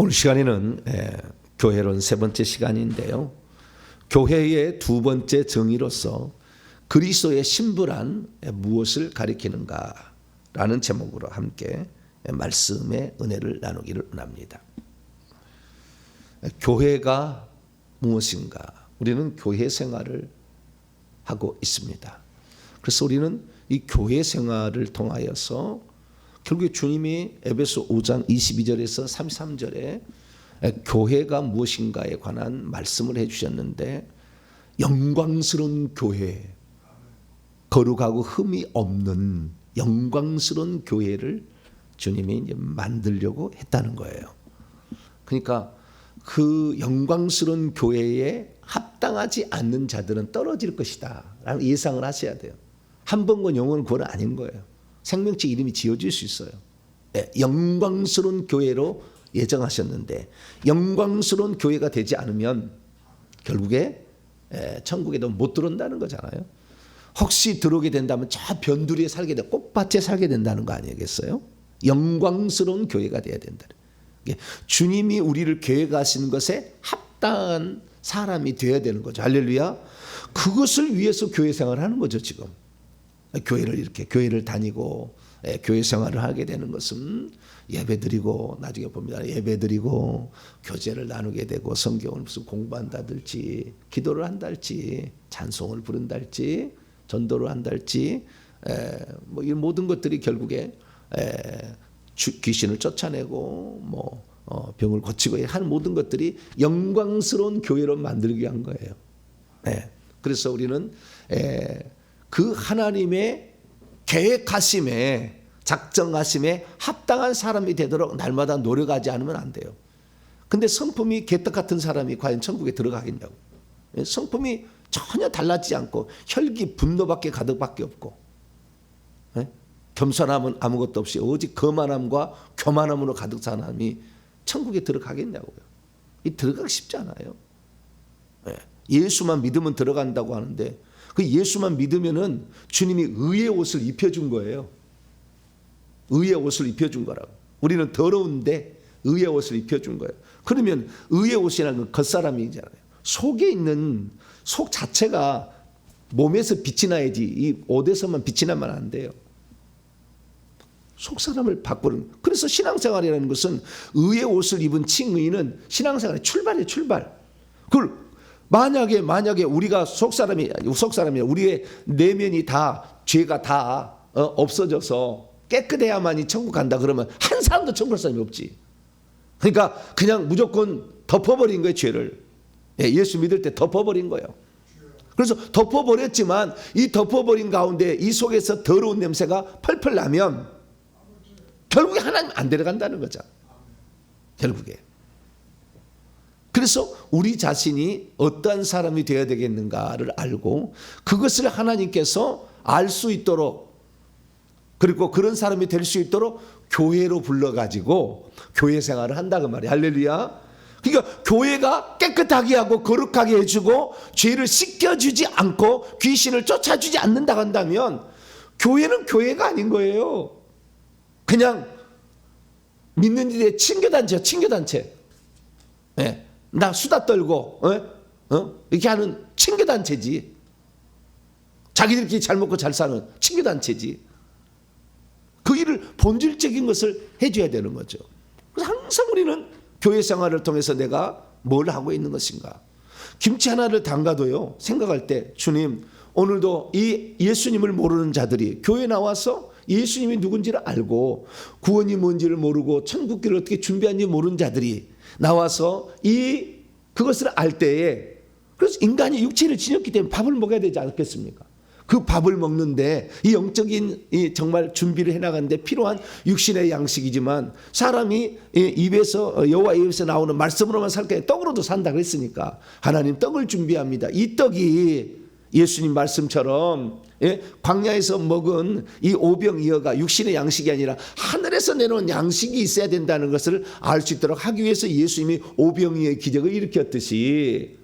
오늘 시간에는 교회론 세 번째 시간인데요. 교회의 두 번째 정의로서 그리스도의 신부란 무엇을 가리키는가라는 제목으로 함께 말씀의 은혜를 나누기를 원합니다. 교회가 무엇인가? 우리는 교회 생활을 하고 있습니다. 그래서 우리는 이 교회 생활을 통하여서 결국에 주님이 에베소 5장 22절에서 33절에 교회가 무엇인가에 관한 말씀을 해주셨는데, 영광스러운 교회, 거룩하고 흠이 없는 영광스러운 교회를 주님이 이제 만들려고 했다는 거예요. 그러니까 그 영광스러운 교회에 합당하지 않는 자들은 떨어질 것이다 라는 예상을 하셔야 돼요. 한 번 건 영혼을 구원은 아닌 거예요. 생명체 이름이 지어질 수 있어요. 영광스러운 교회로 예정하셨는데, 영광스러운 교회가 되지 않으면 결국에 천국에도 못 들어온다는 거잖아요. 혹시 들어오게 된다면 저 변두리에 살게 돼, 꽃밭에 살게 된다는 거 아니겠어요? 영광스러운 교회가 돼야 된다. 주님이 우리를 계획하시는 것에 합당한 사람이 되어야 되는 거죠. 할렐루야. 그것을 위해서 교회 생활을 하는 거죠. 지금 교회를 이렇게 교회를 다니고 교회 생활을 하게 되는 것은 예배드리고, 나중에 봅니다, 예배드리고 교제를 나누게 되고, 성경을 무슨 공부한다든지, 기도를 한달지, 찬송을 부른달지, 전도를 한달지, 뭐 이 모든 것들이 결국에 귀신을 쫓아내고 병을 고치고 하는 모든 것들이 영광스러운 교회로 만들기 위한 거예요. 그래서 우리는 그 하나님의 계획하심에, 작정하심에 합당한 사람이 되도록 날마다 노력하지 않으면 안 돼요. 근데 성품이 개떡 같은 사람이 과연 천국에 들어가겠냐고. 성품이 전혀 달라지지 않고 혈기 분노밖에 가득밖에 없고, 겸손함은 아무것도 없이 오직 거만함과 교만함으로 가득 찬 사람이 천국에 들어가겠냐고요. 들어가기 쉽지 않아요. 예수만 믿으면 들어간다고 하는데, 그 예수만 믿으면은 주님이 의의 옷을 입혀준 거예요. 의의 옷을 입혀준 거라고. 우리는 더러운데 의의 옷을 입혀준 거예요. 그러면 의의 옷이라는 건 겉사람이잖아요. 속에 있는 속 자체가 몸에서 빛이 나야지, 이 옷에서만 빛이 나면 안 돼요. 속 사람을 바꾸는. 그래서 신앙생활이라는 것은 의의 옷을 입은 칭의는 신앙생활의 출발이에요. 출발. 그걸 만약에 우리가 속사람이야, 우리의 내면이 다 죄가 다 없어져서 깨끗해야만이 천국 간다 그러면 한 사람도 천국 갈 사람이 없지. 그러니까 그냥 무조건 덮어버린 거예요, 죄를. 예수 믿을 때 덮어버린 거예요. 그래서 덮어버렸지만 이 덮어버린 가운데 이 속에서 더러운 냄새가 펄펄 나면 결국에 하나님 안 데려간다는 거죠. 결국에. 그래서 우리 자신이 어떠한 사람이 되어야 되겠는가를 알고, 그것을 하나님께서 알 수 있도록, 그리고 그런 사람이 될 수 있도록 교회로 불러가지고 교회 생활을 한다 그 말이에요. 할렐루야. 그러니까 교회가 깨끗하게 하고 거룩하게 해주고 죄를 씻겨주지 않고 귀신을 쫓아주지 않는다 한다면 교회는 교회가 아닌 거예요. 그냥 믿는 이들의 친교단체요. 친교단체. 나 수다 떨고 이렇게 하는 친교단체지. 자기들끼리 잘 먹고 잘 사는 친교단체지. 그 일을 본질적인 것을 해줘야 되는 거죠. 그래서 항상 우리는 교회 생활을 통해서 내가 뭘 하고 있는 것인가. 김치 하나를 담가도요, 생각할 때 주님, 오늘도 이 예수님을 모르는 자들이 교회에 나와서 예수님이 누군지를 알고 구원이 뭔지를 모르고 천국길을 어떻게 준비하는지 모르는 자들이 나와서 그것을 알 때에, 그래서 인간이 육체를 지녔기 때문에 밥을 먹어야 되지 않겠습니까? 그 밥을 먹는데 이 영적인 정말 준비를 해나가는데 필요한 육신의 양식이지만, 사람이 입에서 여호와 입에서 나오는 말씀으로만 살 때 떡으로도 산다 그랬으니까 하나님 떡을 준비합니다. 이 떡이 예수님 말씀처럼 광야에서 먹은 이 오병이어가 육신의 양식이 아니라 하늘에서 내려온 양식이 있어야 된다는 것을 알 수 있도록 하기 위해서 예수님이 오병이어의 기적을 일으켰듯이,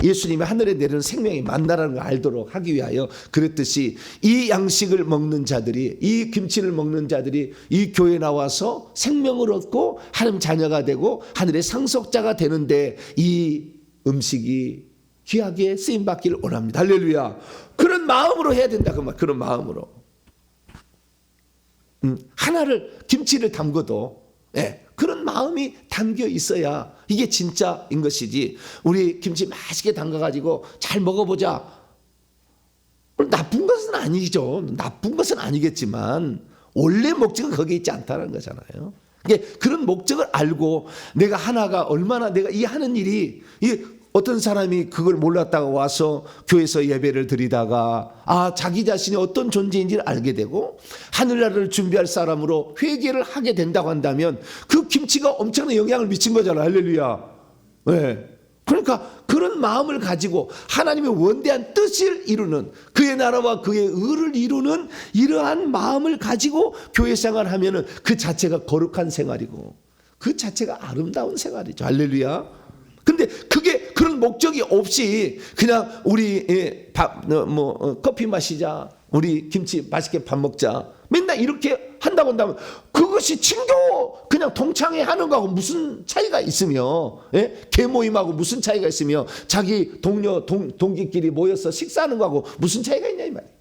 예수님이 하늘에 내리는 생명이 만나라는 걸 알도록 하기 위하여 그랬듯이 이 양식을 먹는 자들이, 이 김치를 먹는 자들이 이 교회에 나와서 생명을 얻고 하나님 자녀가 되고 하늘의 상속자가 되는데 이 음식이 귀하게 쓰임받기를 원합니다. 할렐루야. 그런 마음으로 해야 된다. 그런 마음으로. 하나를 김치를 담궈도 그런 마음이 담겨 있어야 이게 진짜인 것이지, 우리 김치 맛있게 담가가지고 잘 먹어보자, 나쁜 것은 아니죠. 나쁜 것은 아니겠지만 원래 목적은 거기에 있지 않다는 거잖아요. 그런 목적을 알고 내가 하나가 얼마나, 내가 이 하는 일이, 어떤 사람이 그걸 몰랐다가 와서 교회에서 예배를 드리다가 자기 자신이 어떤 존재인지를 알게 되고 하늘나라를 준비할 사람으로 회개를 하게 된다고 한다면 그 김치가 엄청난 영향을 미친 거잖아요. 할렐루야. 네. 그러니까 그런 마음을 가지고 하나님의 원대한 뜻을 이루는, 그의 나라와 그의 의를 이루는 이러한 마음을 가지고 교회 생활하면은 그 자체가 거룩한 생활이고 그 자체가 아름다운 생활이죠. 할렐루야. 근데 그게 그런 목적이 없이 그냥 우리 커피 마시자, 우리 김치 맛있게 밥 먹자, 맨날 이렇게 한다고 한다면 그것이 친교 그냥 동창회 하는 거하고 무슨 차이가 있으며, 개모임하고 무슨 차이가 있으며, 자기 동료 동기끼리 모여서 식사하는 거하고 무슨 차이가 있냐 이 말이에요.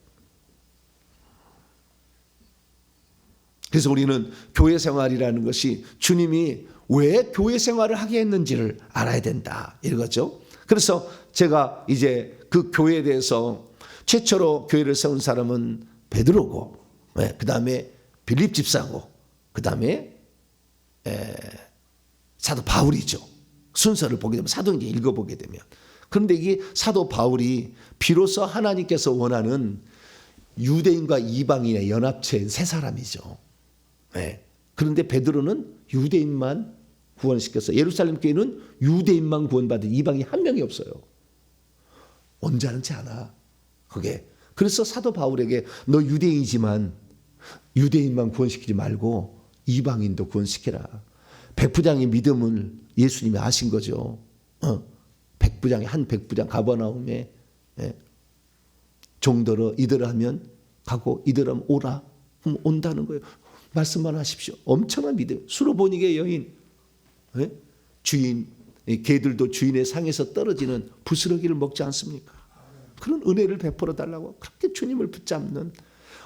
그래서 우리는 교회 생활이라는 것이 주님이 왜 교회 생활을 하게 했는지를 알아야 된다, 이거죠. 그래서 제가 이제 그 교회에 대해서 최초로 교회를 세운 사람은 베드로고, 그 다음에 빌립 집사고, 그 다음에 사도 바울이죠. 순서를 보게 되면, 사도행전 읽어보게 되면. 그런데 이게 사도 바울이 비로소 하나님께서 원하는 유대인과 이방인의 연합체인 세 사람이죠. 그런데 베드로는 유대인만 구원시켰어요. 예루살렘 교회는 유대인만 구원받은 이방인 한 명이 없어요. 언짢지 않아 그게. 그래서 사도 바울에게 너 유대인이지만 유대인만 구원시키지 말고 이방인도 구원시켜라. 백부장의 믿음을 예수님이 아신 거죠. 백부장이 한 백부장 가버나움에 종들어 이들 하면 가고 이들 하면 오라. 그럼 온다는 거예요. 말씀만 하십시오. 엄청난 믿음. 수로보니게 여인, 주인, 개들도 주인의 상에서 떨어지는 부스러기를 먹지 않습니까? 그런 은혜를 베풀어 달라고 그렇게 주님을 붙잡는,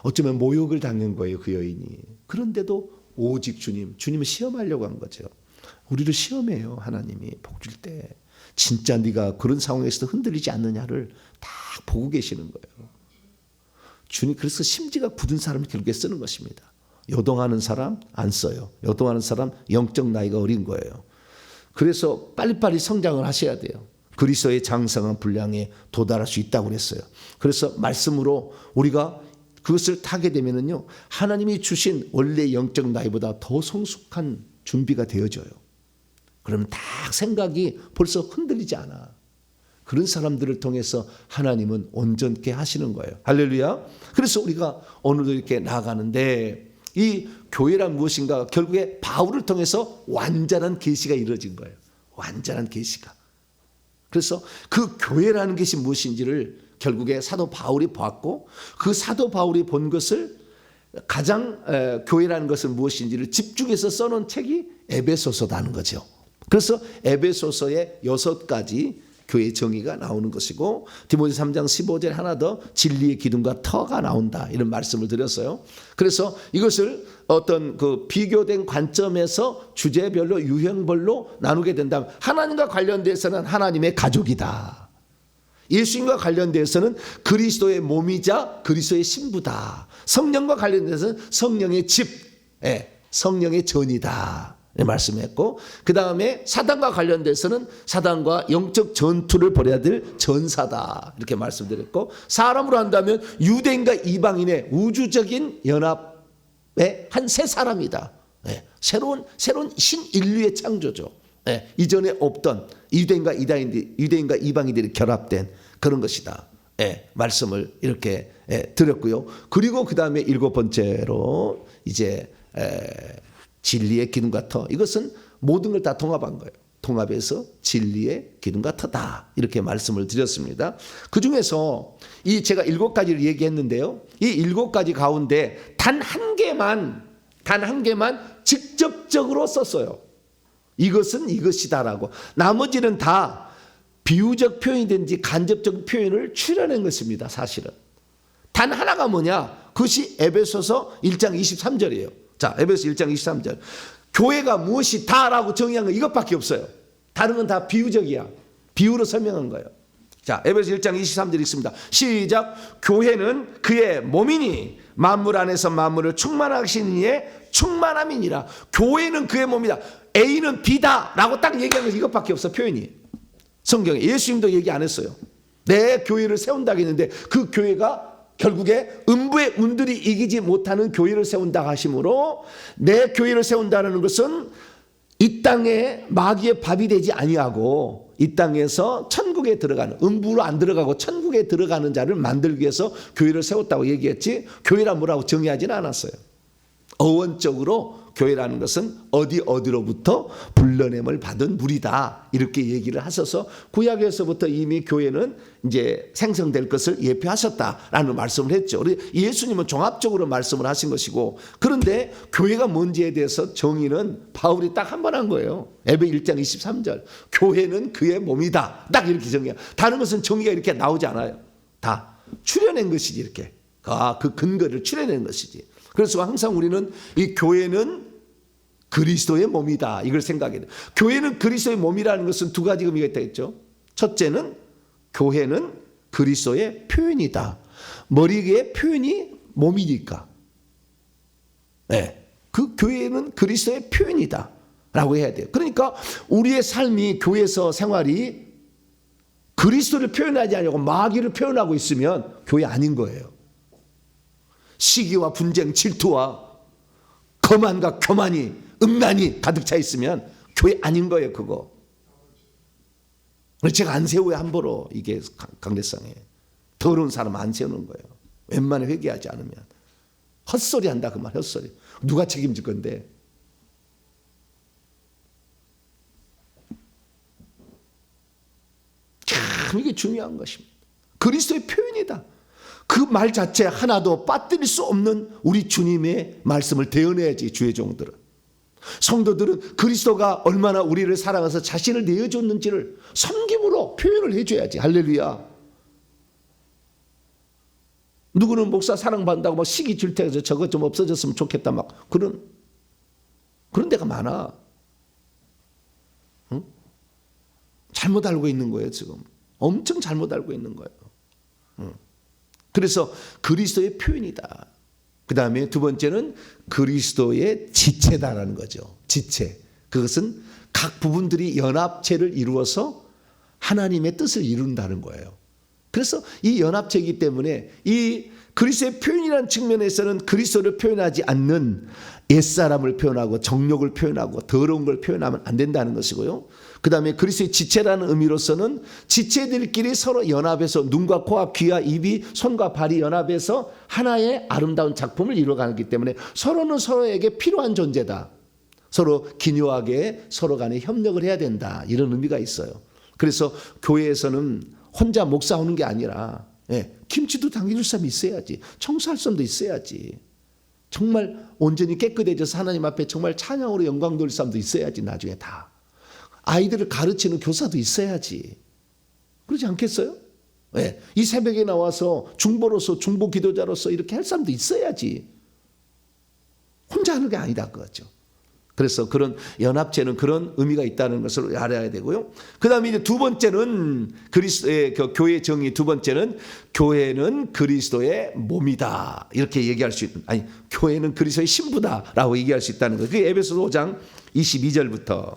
어쩌면 모욕을 당한 거예요, 그 여인이. 그런데도 오직 주님을 시험하려고 한 거죠. 우리를 시험해요, 하나님이 복 줄 때. 진짜 네가 그런 상황에서도 흔들리지 않느냐를 다 보고 계시는 거예요. 주님, 그래서 심지가 굳은 사람을 결국에 쓰는 것입니다. 요동하는 사람 안 써요. 요동하는 사람 영적 나이가 어린 거예요. 그래서 빨리빨리 성장을 하셔야 돼요. 그리스도의 장성한 분량에 도달할 수 있다고 그랬어요. 그래서 말씀으로 우리가 그것을 타게 되면은요, 하나님이 주신 원래 영적 나이보다 더 성숙한 준비가 되어져요. 그러면 딱 생각이 벌써 흔들리지 않아. 그런 사람들을 통해서 하나님은 온전케 하시는 거예요. 할렐루야. 그래서 우리가 오늘도 이렇게 나아가는데, 이 교회란 무엇인가? 결국에 바울을 통해서 완전한 계시가 이루어진 거예요. 완전한 계시가. 그래서 그 교회라는 것이 무엇인지를 결국에 사도 바울이 보았고, 그 사도 바울이 본 것을 가장 교회라는 것은 무엇인지를 집중해서 써놓은 책이 에베소서라는 거죠. 그래서 에베소서의 6가지 교회 정의가 나오는 것이고, 디모데 3장 15절 하나 더 진리의 기둥과 터가 나온다, 이런 말씀을 드렸어요. 그래서 이것을 어떤 그 비교된 관점에서 주제별로 유형별로 나누게 된다면, 하나님과 관련돼서는 하나님의 가족이다. 예수님과 관련돼서는 그리스도의 몸이자 그리스도의 신부다. 성령과 관련돼서는 성령의 집, 성령의 전이다, 말씀했고, 그 다음에 사단과 관련돼서는 사단과 영적 전투를 벌여야 될 전사다, 이렇게 말씀드렸고, 사람으로 한다면 유대인과 이방인의 우주적인 연합의 한 세 사람이다. 새로운 신인류의 창조죠. 이전에 없던 유대인과 이방인들이 결합된 그런 것이다. 말씀을 이렇게 드렸고요. 그리고 그 다음에 7번째로 이제 진리의 기둥과 터, 이것은 모든 걸 다 통합한 거예요. 통합해서 진리의 기둥 같다. 이렇게 말씀을 드렸습니다. 그 중에서 이 제가 7가지를 얘기했는데요. 이 7가지 가운데 단 한 개만 직접적으로 썼어요. 이것은 이것이다라고. 나머지는 다 비유적 표현이든지 간접적 표현을 추려낸 것입니다. 사실은. 단 하나가 뭐냐? 그것이 에베소서 1장 23절이에요. 자, 에베소 1장 23절. 교회가 무엇이다라고 정의한 거 이것밖에 없어요. 다른 건 다 비유적이야. 비유로 설명한 거예요. 자, 에베소 1장 23절 읽습니다. 시작. 교회는 그의 몸이니 만물 안에서 만물을 충만하시는 이의 충만함이니라. 교회는 그의 몸이다. A는 B다라고 딱 얘기하는 거 이것밖에 없어. 표현이. 성경에. 예수님도 얘기 안 했어요. 내 교회를 세운다고 했는데 그 교회가 결국에 음부의 운들이 이기지 못하는 교회를 세운다 하심으로 내 교회를 세운다는 것은 이 땅에 마귀의 밥이 되지 아니하고 이 땅에서 천국에 들어가는, 음부로 안 들어가고 천국에 들어가는 자를 만들기 위해서 교회를 세웠다고 얘기했지, 교회라 뭐라고 정의하지는 않았어요. 어원적으로 교회라는 것은 어디로부터 불러냄을 받은 무리다, 이렇게 얘기를 하셔서 구약에서부터 이미 교회는 이제 생성될 것을 예표하셨다라는 말씀을 했죠. 예수님은 종합적으로 말씀을 하신 것이고, 그런데 교회가 뭔지에 대해서 정의는 바울이 딱 한 번 한 거예요. 에베 1장 23절. 교회는 그의 몸이다. 딱 이렇게 정의해요. 다른 것은 정의가 이렇게 나오지 않아요. 다 추려낸 것이지, 이렇게. 그 근거를 추려낸 것이지. 그래서 항상 우리는 이 교회는 그리스도의 몸이다, 이걸 생각해야 돼요. 교회는 그리스도의 몸이라는 것은 두 가지 의미가 있다 했죠. 첫째는 교회는 그리스도의 표현이다. 머리의 표현이 몸이니까. 네. 그 교회는 그리스도의 표현이다 라고 해야 돼요. 그러니까 우리의 삶이, 교회에서 생활이 그리스도를 표현하지 않고 마귀를 표현하고 있으면 교회 아닌 거예요. 시기와 분쟁, 질투와 거만과 교만이, 음란이 가득 차 있으면 교회 아닌 거예요, 그거. 제가 안 세워요, 함부로. 이게 강대상에. 더러운 사람 안 세우는 거예요. 웬만해 회개하지 않으면. 헛소리 한다, 그 말, 헛소리. 누가 책임질 건데. 참 이게 중요한 것입니다. 그리스도의 표현이다. 그 말 자체 하나도 빠뜨릴 수 없는 우리 주님의 말씀을 대언해야지, 주의 종들은. 성도들은 그리스도가 얼마나 우리를 사랑해서 자신을 내어줬는지를 섬김으로 표현을 해줘야지. 할렐루야. 누구는 목사 사랑받는다고 막 시기 질투해서 저것 좀 없어졌으면 좋겠다, 막 그런 데가 많아. 응? 잘못 알고 있는 거예요, 지금. 엄청 잘못 알고 있는 거예요. 응. 그래서 그리스도의 표현이다. 그 다음에 두 번째는 그리스도의 지체다라는 거죠. 지체. 그것은 각 부분들이 연합체를 이루어서 하나님의 뜻을 이룬다는 거예요. 그래서 이 연합체이기 때문에 이 그리스도의 표현이라는 측면에서는 그리스도를 표현하지 않는 옛사람을 표현하고 정욕을 표현하고 더러운 걸 표현하면 안 된다는 것이고요. 그 다음에 그리스도의 지체라는 의미로서는 지체들끼리 서로 연합해서 눈과 코와 귀와 입이 손과 발이 연합해서 하나의 아름다운 작품을 이루어가기 때문에 서로는 서로에게 필요한 존재다. 서로 기묘하게 서로 간에 협력을 해야 된다. 이런 의미가 있어요. 그래서 교회에서는 혼자 목사하는 게 아니라 김치도 당겨줄 사람이 있어야지. 청소할 사람도 있어야지. 정말 온전히 깨끗해져서 하나님 앞에 정말 찬양으로 영광 돌릴 사람도 있어야지. 나중에 다. 아이들을 가르치는 교사도 있어야지. 그러지 않겠어요? 네. 이 새벽에 나와서 중보로서, 중보 기도자로서 이렇게 할 사람도 있어야지. 혼자 하는 게 아니다, 그거죠. 그래서 그런 연합체는 그런 의미가 있다는 것을 알아야 되고요. 그 다음에 이제 두 번째는 그리스도의 교회 정의, 두 번째는 교회는 그리스도의 몸이다. 이렇게 얘기할 수 있는, 아니, 교회는 그리스도의 신부다라고 얘기할 수 있다는 거예요. 그게 에베소서 5장 22절부터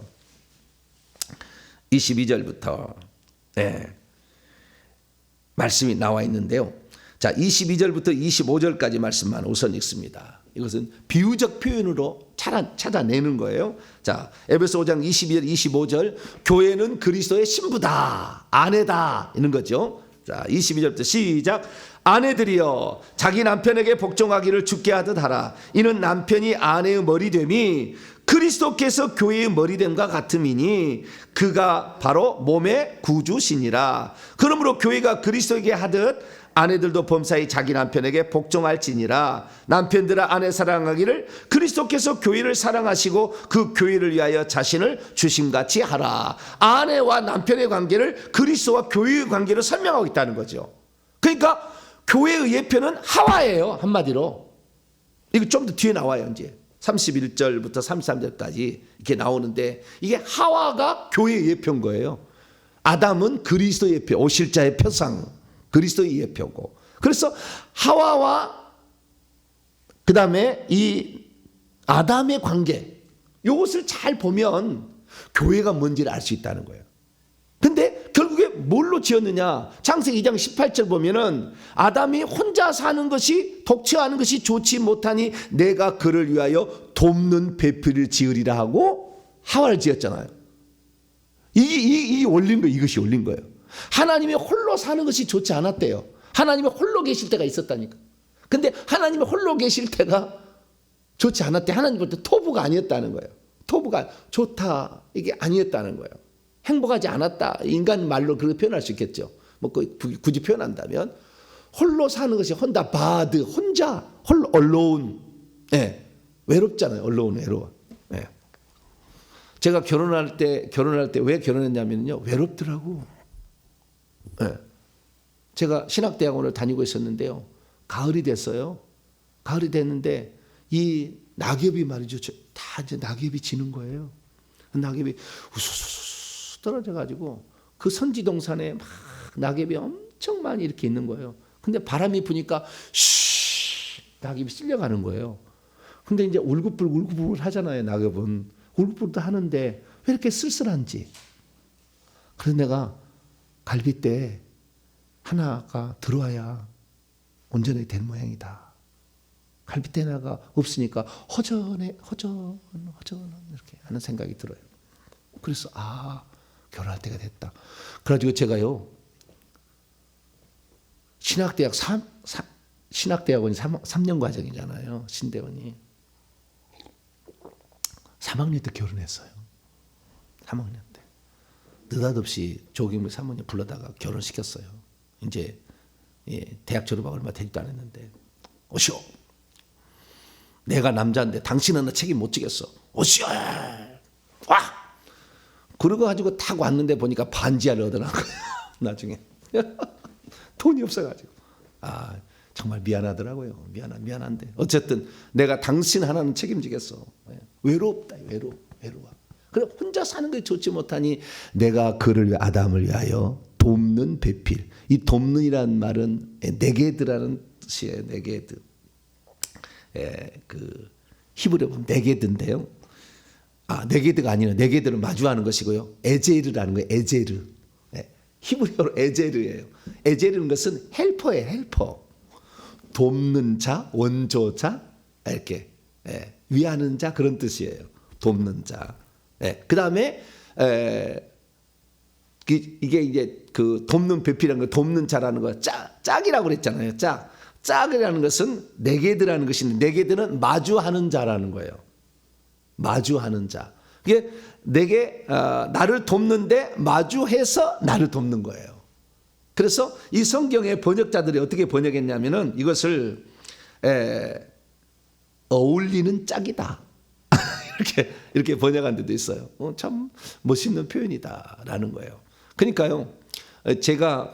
말씀이 나와 있는데요. 자, 22절부터 25절까지 말씀만 우선 읽습니다. 이것은 비유적 표현으로 찾아내는 거예요. 자, 에베소 5장 22절, 25절. 교회는 그리스도의 신부다, 아내다, 이런 거죠. 자, 22절부터 시작. 아내들이여 자기 남편에게 복종하기를 주께 하듯 하라. 이는 남편이 아내의 머리 됨이 그리스도께서 교회의 머리됨과 같음이니 그가 바로 몸의 구주시니라. 그러므로 교회가 그리스도에게 하듯 아내들도 범사에 자기 남편에게 복종할지니라. 남편들아 아내 사랑하기를 그리스도께서 교회를 사랑하시고 그 교회를 위하여 자신을 주심같이 하라. 아내와 남편의 관계를 그리스도와 교회의 관계로 설명하고 있다는 거죠. 그러니까 교회의 예표는 하와예요. 한마디로. 이거 좀 더 뒤에 나와요. 이제 31절부터 33절까지 이렇게 나오는데 이게 하와가 교회의 예표인 거예요. 아담은 그리스도의 예표, 오실 자의 표상, 그리스도의 예표고. 그래서 하와와 그 다음에 이 아담의 관계, 이것을 잘 보면 교회가 뭔지를 알 수 있다는 거예요. 근데 결국에 뭘로 지었느냐? 창세기 2장 18절 보면은 아담이 혼자 사는 것이 독처하는 것이 좋지 못하니 내가 그를 위하여 돕는 배필을 지으리라 하고 하와를 지었잖아요. 이 올린 거, 이것이 올린 거예요. 하나님이 홀로 사는 것이 좋지 않았대요. 하나님이 홀로 계실 때가 있었다니까. 근데 하나님이 홀로 계실 때가 좋지 않았대. 하나님 볼 때 토부가 아니었다는 거예요. 토부가 좋다, 이게 아니었다는 거예요. 행복하지 않았다. 인간 말로 그렇게 표현할 수 있겠죠. 뭐 굳이 표현한다면 홀로 사는 것이 혼자, 홀로 alone. 예. 외롭잖아요. alone, 외로워. 예. 제가 결혼할 때 왜 결혼했냐면요. 외롭더라고. 예. 제가 신학대학원을 다니고 있었는데요. 가을이 됐어요. 가을이 됐는데 이 낙엽이 말이죠. 다 이제 낙엽이 지는 거예요. 낙엽이 우수수수 떨어져 가지고 그 선지동산에 막 낙엽이 엄청 많이 이렇게 있는 거예요. 근데 바람이 부니까 낙엽이 쓸려가는 거예요. 근데 이제 울긋불 하잖아요. 낙엽은 울긋불도 하는데 왜 이렇게 쓸쓸한지. 그래서 내가 갈빗대 하나가 들어와야 온전히 된 모양이다. 갈빗대 하나가 없으니까 허전 이렇게 하는 생각이 들어요. 그래서 결혼할 때가 됐다. 그래가지고 제가요 신학대학원이 3년 과정이잖아요. 신대원이 3학년 때 결혼했어요. 3학년 때 느닷없이 조경미 사모님 불러다가 결혼시켰어요. 이제 대학 졸업하고 얼마 되지도 않았는데 오시오. 내가 남자인데 당신은 나 책임 못 지겠어. 오시오. 와. 그러고 가지고 탁 왔는데 보니까 반지하를 얻어난 거예요. 나중에 돈이 없어가지고 정말 미안하더라고요. 미안한데 어쨌든 내가 당신 하나는 책임지겠어. 외롭다. 외로워. 그래 혼자 사는 게 좋지 못하니 내가 그를 아담을 위하여 돕는 배필. 이 돕는이라는 말은 네게드라는 뜻이에요. 네게드. 그 히브리어 보면 네게드인데요. 네게드가 아니라 네게드는 마주하는 것이고요. 에제르라는 거예요. 에제르. 히브리어로 에제르예요. 에제르는 것은 헬퍼예요. 헬퍼. 돕는 자, 원조자 이렇게 위하는 자 그런 뜻이에요. 돕는 자. 그 다음에 이게 이제 그 돕는 배필이라는 거, 돕는 자라는 거 짝이라고 그랬잖아요. 짝이라는 것은 네게드라는 것인데 네게드는 마주하는 자라는 거예요. 마주하는 자. 이게 내게 나를 돕는데 마주해서 나를 돕는 거예요. 그래서 이 성경의 번역자들이 어떻게 번역했냐면은 이것을 어울리는 짝이다. 이렇게 번역한 데도 있어요. 참 멋있는 표현이다라는 거예요. 그러니까요. 제가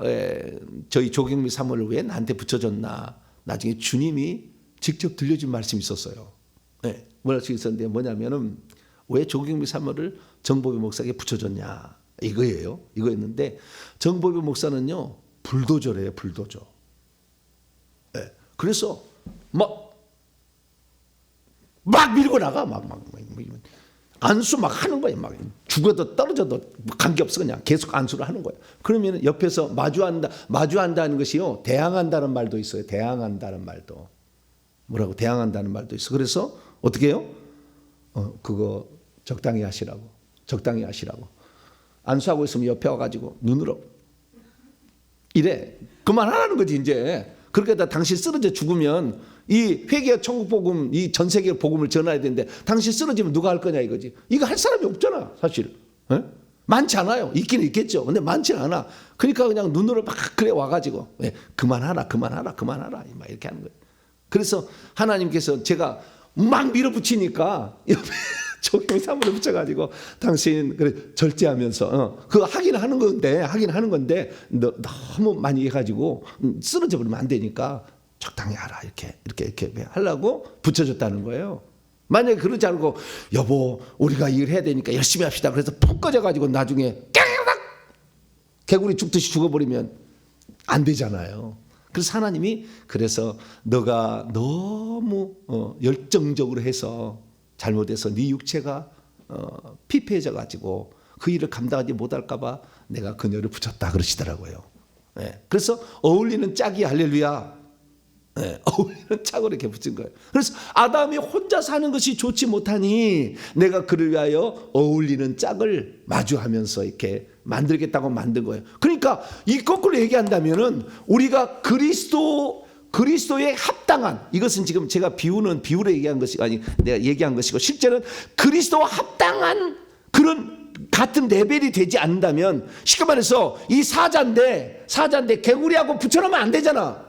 저희 조경미 사모를 왜 나한테 붙여줬나 나중에 주님이 직접 들려준 말씀이 있었어요. 뭐랄 수 있었는데 뭐냐면은 왜 조경미 사모를 정보비 목사에게 붙여줬냐 이거예요. 이거였는데 정보비 목사는요 불도저래요. 불도저. 그래서 막 밀고 나가 안수 막 하는 거예요. 막 죽어도 떨어져도 관계없어 그냥 계속 안수를 하는 거예요. 그러면 옆에서 마주한다는 것이요 대항한다는 말도 있어요. 대항한다는 말도 뭐라고 대항한다는 말도 있어. 그래서 어떻게 해요? 그거 적당히 하시라고 안수하고 있으면 옆에 와가지고 눈으로 이래 그만하라는 거지. 이제 그렇게 다 당신 쓰러져 죽으면 이 회개와 천국 복음, 이 전 세계 복음을 전해야 되는데 당신 쓰러지면 누가 할 거냐 이거지. 이거 할 사람이 없잖아, 사실. 에? 많지 않아요. 있기는 있겠죠. 근데 많지는 않아. 그러니까 그냥 눈으로 막 그래 와가지고 그만하라 막 이렇게 하는 거예요. 그래서 하나님께서 제가 막 밀어붙이니까 옆에 조경사물을 붙여가지고 당신 그래 절제하면서 그거 하긴 하는 건데 너무 많이 해가지고 쓰러져 버리면 안 되니까 적당히 하라 이렇게 하려고 붙여줬다는 거예요. 만약에 그러지 않고 여보 우리가 일 해야 되니까 열심히 합시다. 그래서 푹 꺼져가지고 나중에 깨르륵 개구리 죽듯이 죽어버리면 안 되잖아요. 그래서 하나님이 그래서 너가 너무 열정적으로 해서 잘못해서 네 육체가 피폐해져 가지고 그 일을 감당하지 못할까 봐 내가 그녀를 붙였다 그러시더라고요. 그래서 어울리는 짝이 할렐루야. 어울리는 짝으로 이렇게 붙인 거예요. 그래서 아담이 혼자 사는 것이 좋지 못하니 내가 그를 위하여 어울리는 짝을 마주하면서 이렇게 만들겠다고 만든 거예요. 그러니까 이 거꾸로 얘기한다면은 우리가 그리스도에 합당한, 이것은 지금 제가 비유로 얘기한 것이 아니 내가 얘기한 것이고, 실제는 그리스도와 합당한 그런 같은 레벨이 되지 않는다면, 쉽게 말해서 이 사자인데 개구리하고 붙여놓으면 안 되잖아.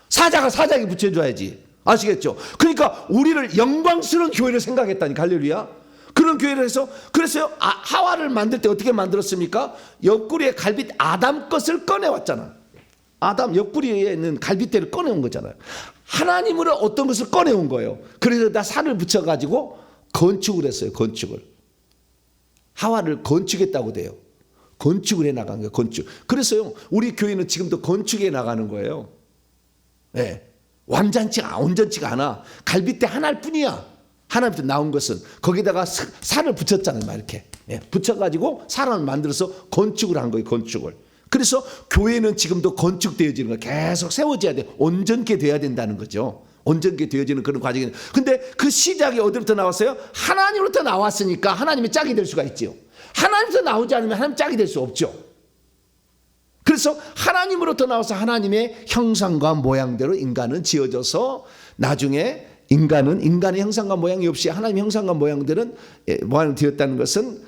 사자가 사자에게 붙여줘야지. 아시겠죠? 그러니까 우리를 영광스러운 교회를 생각했다니까. 할렐루야. 그런 교회를 해서, 그래서 하와를 만들 때 어떻게 만들었습니까? 옆구리에 갈빗 아담 것을 꺼내왔잖아. 아담 옆구리에 있는 갈빗대를 꺼내온 거잖아요. 하나님으로 어떤 것을 꺼내온 거예요. 그래서 다 살을 붙여가지고 건축을 했어요. 건축을. 하와를 건축했다고 돼요. 건축을 해나간 거예요. 건축. 그래서요 우리 교회는 지금도 건축해 나가는 거예요. 온전치가 않아. 갈빗대 하나일 뿐이야. 하나님부터 나온 것은. 거기다가 살을 붙였잖아요. 막 이렇게 붙여가지고 사람을 만들어서 건축을 한 거예요. 건축을. 그래서 교회는 지금도 건축되어지는 거예요. 계속 세워져야 돼. 온전케 돼야 된다는 거죠. 온전케 되어지는 그런 과정이. 근데 그 시작이 어디부터 나왔어요? 하나님으로부터 나왔으니까 하나님의 짝이 될 수가 있지요. 하나님부터 나오지 않으면 하나님 짝이 될 수 없죠. 그래서 하나님으로부터 나와서 하나님의 형상과 모양대로 인간은 지어져서, 나중에 인간의 형상과 모양이 없이 하나님의 형상과 모양들은 모양을 되었다는 것은,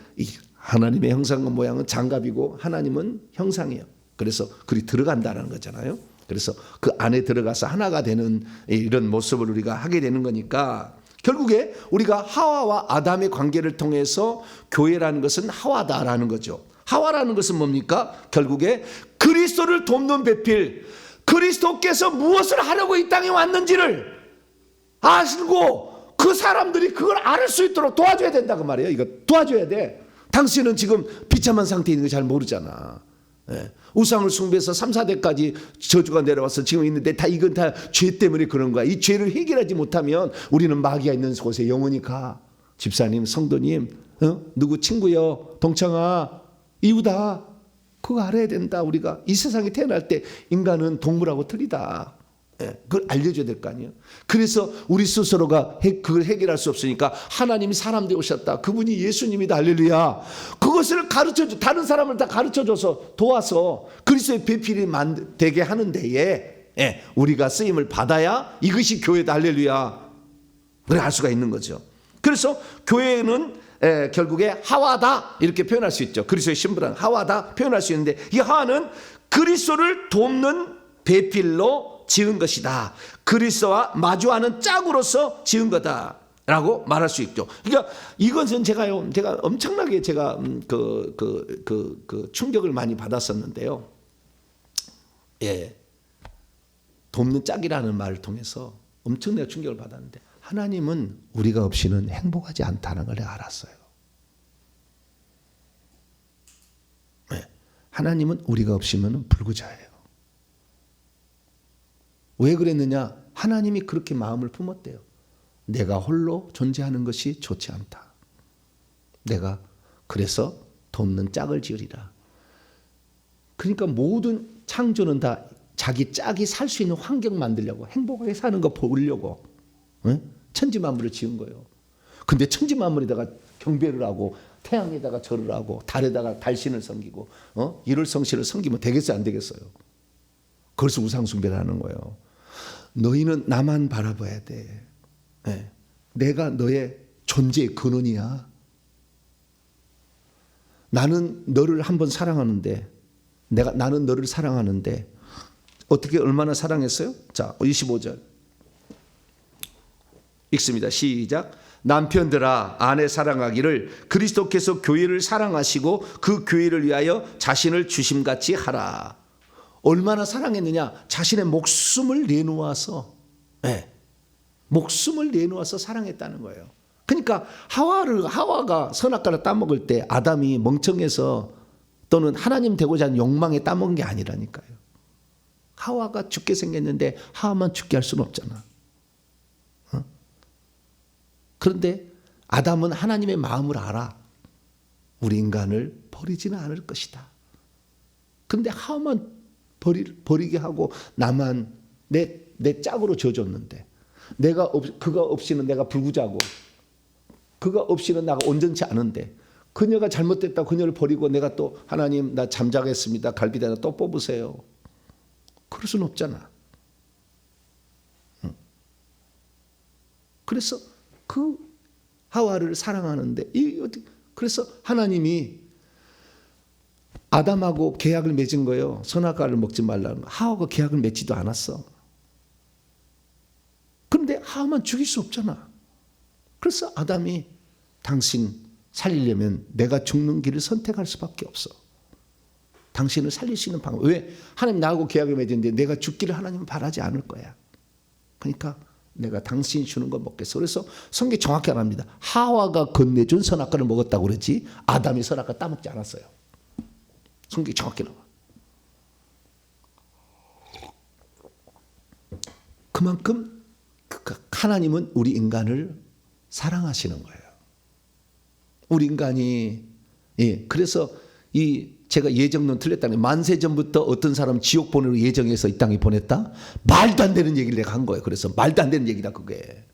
하나님의 형상과 모양은 장갑이고 하나님은 형상이에요. 그래서 그리 들어간다는 거잖아요. 그래서 그 안에 들어가서 하나가 되는 이런 모습을 우리가 하게 되는 거니까, 결국에 우리가 하와와 아담의 관계를 통해서 교회라는 것은 하와다라는 거죠. 하와라는 것은 뭡니까? 결국에 그리스도를 돕는 배필, 그리스도께서 무엇을 하려고 이 땅에 왔는지를 아시고 그 사람들이 그걸 알 수 있도록 도와줘야 된다고 말이에요. 이거 도와줘야 돼. 당신은 지금 비참한 상태에 있는 거 잘 모르잖아. 우상을 숭배해서 3, 4대까지 저주가 내려와서 지금 있는데 이건 다 죄 때문에 그런 거야. 이 죄를 해결하지 못하면 우리는 마귀가 있는 곳에 영원히 가. 집사님, 성도님, 누구 친구요, 동창아, 이유다. 그거 알아야 된다. 우리가 이 세상에 태어날 때 인간은 동물하고 틀리다. 그걸 알려줘야 될 거 아니에요. 그래서 우리 스스로가 그걸 해결할 수 없으니까 하나님이 사람 되어 오셨다. 그분이 예수님이다. 할렐루야. 그것을 가르쳐줘. 다른 사람을 다 가르쳐줘서 도와서 그리스도의 배필이 되게 하는 데에 우리가 쓰임을 받아야 이것이 교회다. 할렐루야. 그걸 알 수가 있는 거죠. 그래서 교회는 결국에 하와다 이렇게 표현할 수 있죠. 그리스도의 신부란 하와다 표현할 수 있는데, 이 하와는 그리스도를 돕는 배필로 지은 것이다. 그리스도와 마주하는 짝으로서 지은 거다라고 말할 수 있죠. 그러니까 이것은 제가 엄청나게 충격을 많이 받았었는데요. 돕는 짝이라는 말을 통해서 엄청나게 충격을 받았는데, 하나님은 우리가 없이는 행복하지 않다는 걸 내가 알았어요. 하나님은 우리가 없이는 불구자예요. 왜 그랬느냐? 하나님이 그렇게 마음을 품었대요. 내가 홀로 존재하는 것이 좋지 않다. 내가 그래서 돕는 짝을 지으리라. 그러니까 모든 창조는 다 자기 짝이 살 수 있는 환경 만들려고, 행복하게 사는 거 보려고 천지만물을 지은 거예요. 근데 천지만물에다가 경배를 하고 태양에다가 절을 하고 달에다가 달신을 섬기고 일월성신을 섬기면 되겠어요? 안 되겠어요? 그래서 우상숭배를 하는 거예요. 너희는 나만 바라봐야 돼. 예. 내가 너의 존재의 근원이야. 나는 너를 한번 사랑하는데, 나는 너를 사랑하는데, 어떻게 얼마나 사랑했어요? 자, 25절. 읽습니다. 시작. 남편들아, 아내 사랑하기를 그리스도께서 교회를 사랑하시고 그 교회를 위하여 자신을 주심같이 하라. 얼마나 사랑했느냐? 자신의 목숨을 내놓아서, 네, 목숨을 내놓아서 사랑했다는 거예요. 그러니까 하와가 선악과를 따먹을 때 아담이 멍청해서 또는 하나님 되고자 하는 욕망에 따먹은 게 아니라니까요. 하와가 죽게 생겼는데 하와만 죽게 할 수는 없잖아. 그런데 아담은 하나님의 마음을 알아. 우리 인간을 버리지는 않을 것이다. 그런데 하와만 버리게 하고 나만 내 짝으로 지어줬는데, 그가 없이는 내가 불구자고, 그가 없이는 나가 온전치 않은데, 그녀가 잘못됐다 그녀를 버리고 내가 또 하나님 나 잠자겠습니다. 갈비대나 또 뽑으세요. 그럴 수는 없잖아. 그래서 그 하와를 사랑하는데, 그래서 하나님이 아담하고 계약을 맺은 거예요. 선악과를 먹지 말라는 거. 하와가 계약을 맺지도 않았어. 그런데 하와만 죽일 수 없잖아. 그래서 아담이 당신 살리려면 내가 죽는 길을 선택할 수밖에 없어. 당신을 살릴 수 있는 방법. 왜? 하나님 나하고 계약을 맺었는데 내가 죽기를 하나님은 바라지 않을 거야. 그러니까 내가 당신이 주는 거 먹겠어. 그래서 성경이 정확히 안 합니다. 하와가 건네준 선악과를 먹었다고 그러지 아담이 선악과 따먹지 않았어요. 성경이 정확히 나와. 그만큼 하나님은 우리 인간을 사랑하시는 거예요. 우리 인간이, 그래서 제가 예정론 틀렸다는, 만세전부터 어떤 사람 지옥 보내로 예정해서 이 땅에 보냈다? 말도 안 되는 얘기를 내가 한 거예요. 그래서 말도 안 되는 얘기다 그게.